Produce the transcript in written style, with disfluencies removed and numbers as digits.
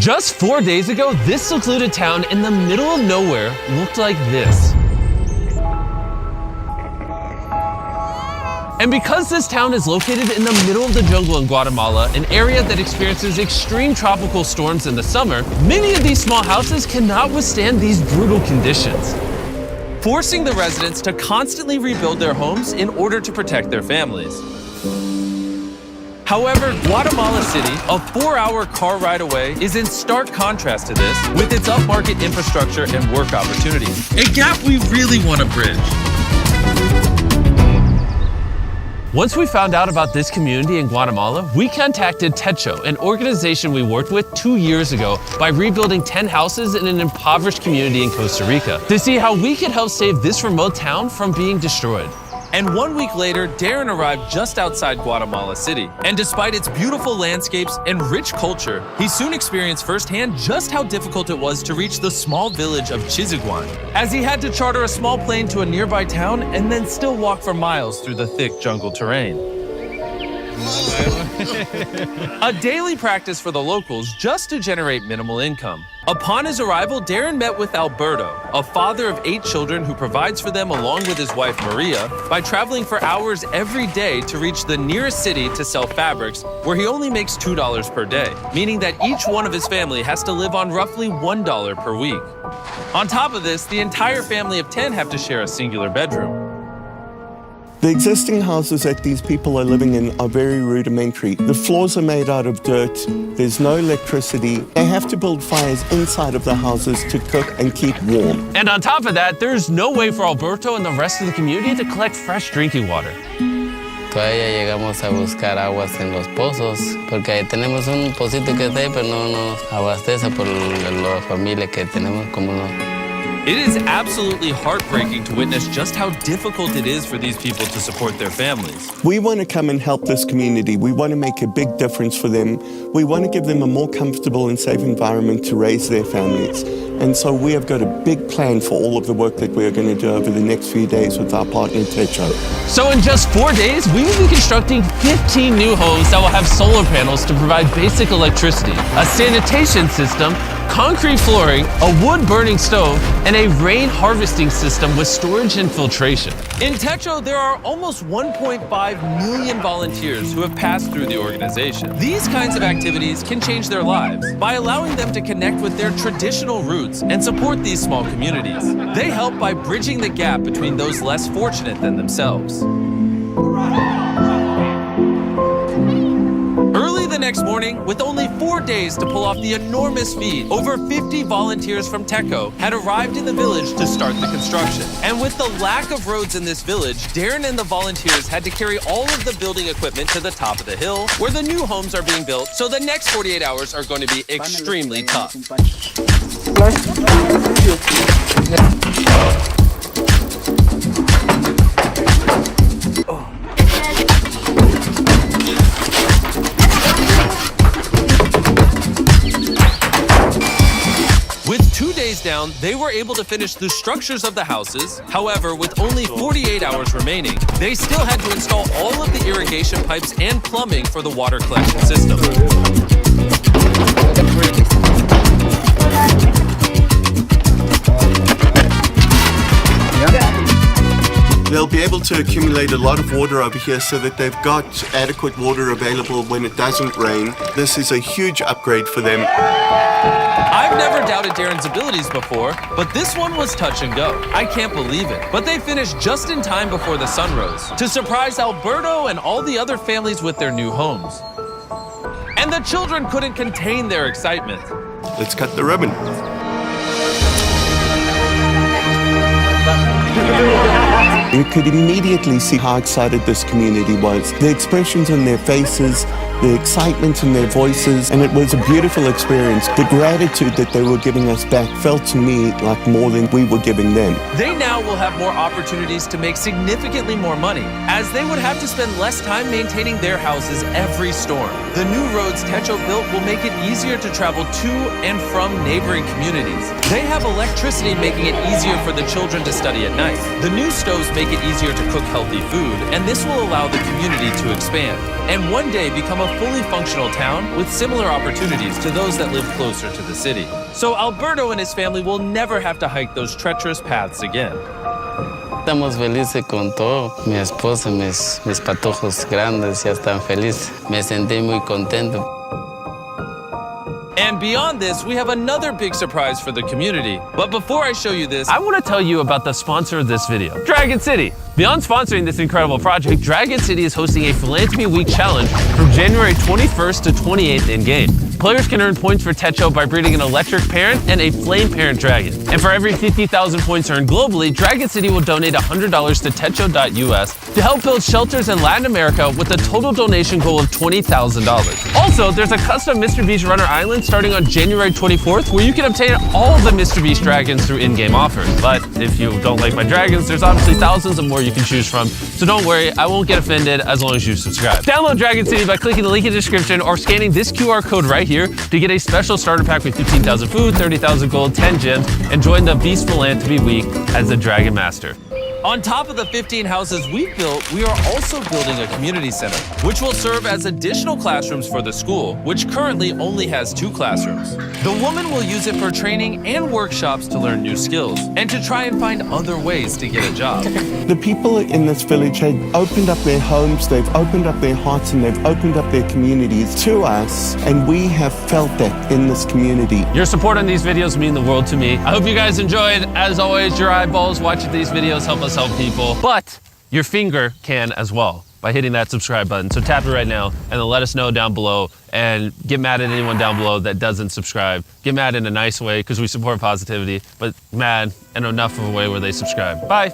Just 4 days ago, this secluded town in the middle of nowhere looked like this. And because this town is located in the middle of the jungle in Guatemala, an area that experiences extreme tropical storms in the summer, many of these small houses cannot withstand these brutal conditions, forcing the residents to constantly rebuild their homes in order to protect their families. However, Guatemala City, a 4-hour car ride away, is in stark contrast to this with its upmarket infrastructure and work opportunities, a gap we really want to bridge. Once we found out about this community in Guatemala, we contacted Techo, an organization we worked with 2 years ago by rebuilding 10 houses in an impoverished community in Costa Rica, to see how we could help save this remote town from being destroyed. And 1 week later, Darren arrived just outside Guatemala City. And despite its beautiful landscapes and rich culture, he soon experienced firsthand just how difficult it was to reach the small village of Chiziguan, as he had to charter a small plane to a nearby town and then still walk for miles through the thick jungle terrain. A daily practice for the locals just to generate minimal income. Upon his arrival, Darren met with Alberto, a father of 8 children who provides for them along with his wife Maria by traveling for hours every day to reach the nearest city to sell fabrics, where he only makes $2 per day, meaning that each one of his family has to live on roughly $1 per week. On top of this, the entire family of 10 have to share a singular bedroom. The existing houses that these people are living in are very rudimentary. The floors are made out of dirt, there's no electricity. They have to build fires inside of the houses to cook and keep warm. And on top of that, there's no way for Alberto and the rest of the community to collect fresh drinking water. Todavía llegamos a buscar aguas en los pozos, porque ahí tenemos un pocito que está ahí, pero no nos abastece por la familia que tenemos como no. It is absolutely heartbreaking to witness just how difficult it is for these people to support their families. We want to come and help this community. We want to make a big difference for them. We want to give them a more comfortable and safe environment to raise their families. And so we have got a big plan for all of the work that we are going to do over the next few days with our partner Techo. So in just 4 days, we will be constructing 15 new homes that will have solar panels to provide basic electricity, a sanitation system, concrete flooring, a wood-burning stove, and a rain harvesting system with storage and filtration. In Techo, there are almost 1.5 million volunteers who have passed through the organization. These kinds of activities can change their lives by allowing them to connect with their traditional roots and support these small communities. They help by bridging the gap between those less fortunate than themselves. Early the next morning, with only 4 days to pull off the enormous feat, over 50 volunteers from Techo had arrived in the village to start the construction. And with the lack of roads in this village, Darren and the volunteers had to carry all of the building equipment to the top of the hill, where the new homes are being built, so the next 48 hours are going to be extremely tough. With 2 days down, they were able to finish the structures of the houses. However, with only 48 hours remaining, they still had to install all of the irrigation pipes and plumbing for the water collection system. They'll be able to accumulate a lot of water over here so that they've got adequate water available when it doesn't rain. This is a huge upgrade for them. I've never doubted Darren's abilities before, but this one was touch and go. I can't believe it. But they finished just in time before the sun rose to surprise Alberto and all the other families with their new homes. And the children couldn't contain their excitement. Let's cut the ribbon. You could immediately see how excited this community was. The expressions on their faces, the excitement in their voices, and it was a beautiful experience. The gratitude that they were giving us back felt to me like more than we were giving them. They now will have more opportunities to make significantly more money, as they would have to spend less time maintaining their houses every storm. The new roads Techo built will make it easier to travel to and from neighboring communities. They have electricity, making it easier for the children to study at night. The new stoves make it easier to cook healthy food, and this will allow the community to expand and one day become a fully functional town with similar opportunities to those that live closer to the city. So Alberto and his family will never have to hike those treacherous paths again. Estamos felices con todo. Mi esposa, mis patojos grandes ya están felices. Me sentí muy contento. And beyond this, we have another big surprise for the community. But before I show you this, I want to tell you about the sponsor of this video, Dragon City. Beyond sponsoring this incredible project, Dragon City is hosting a Philanthropy Week challenge from January 21st to 28th in-game. Players can earn points for Techo by breeding an electric parent and a flame parent dragon. And for every 50,000 points earned globally, Dragon City will donate $100 to Techo.us to help build shelters in Latin America with a total donation goal of $20,000. Also, there's a custom Mr. Beast Runner Island starting on January 24th where you can obtain all of the Mr. Beast dragons through in-game offers. But if you don't like my dragons, there's obviously thousands of more you can choose from. So don't worry, I won't get offended as long as you subscribe. Download Dragon City by clicking the link in the description or scanning this QR code right here to get a special starter pack with 15,000 food, 30,000 gold, 10 gems, and join the Beast Philanthropy Week as the Dragon Master. On top of the 15 houses we've built, we are also building a community center, which will serve as additional classrooms for the school, which currently only has 2 classrooms. The woman will use it for training and workshops to learn new skills and to try and find other ways to get a job. The people in this village have opened up their homes, they've opened up their hearts, and they've opened up their communities to us, and we have felt that in this community. Your support on these videos mean the world to me. I hope you guys enjoyed. As always, your eyeballs watching these videos help us help people, but your finger can as well by hitting that subscribe button. So tap it right now and then let us know down below, and get mad at anyone down below that doesn't subscribe. Get mad in a nice way because we support positivity, but mad in enough of a way where they subscribe. Bye.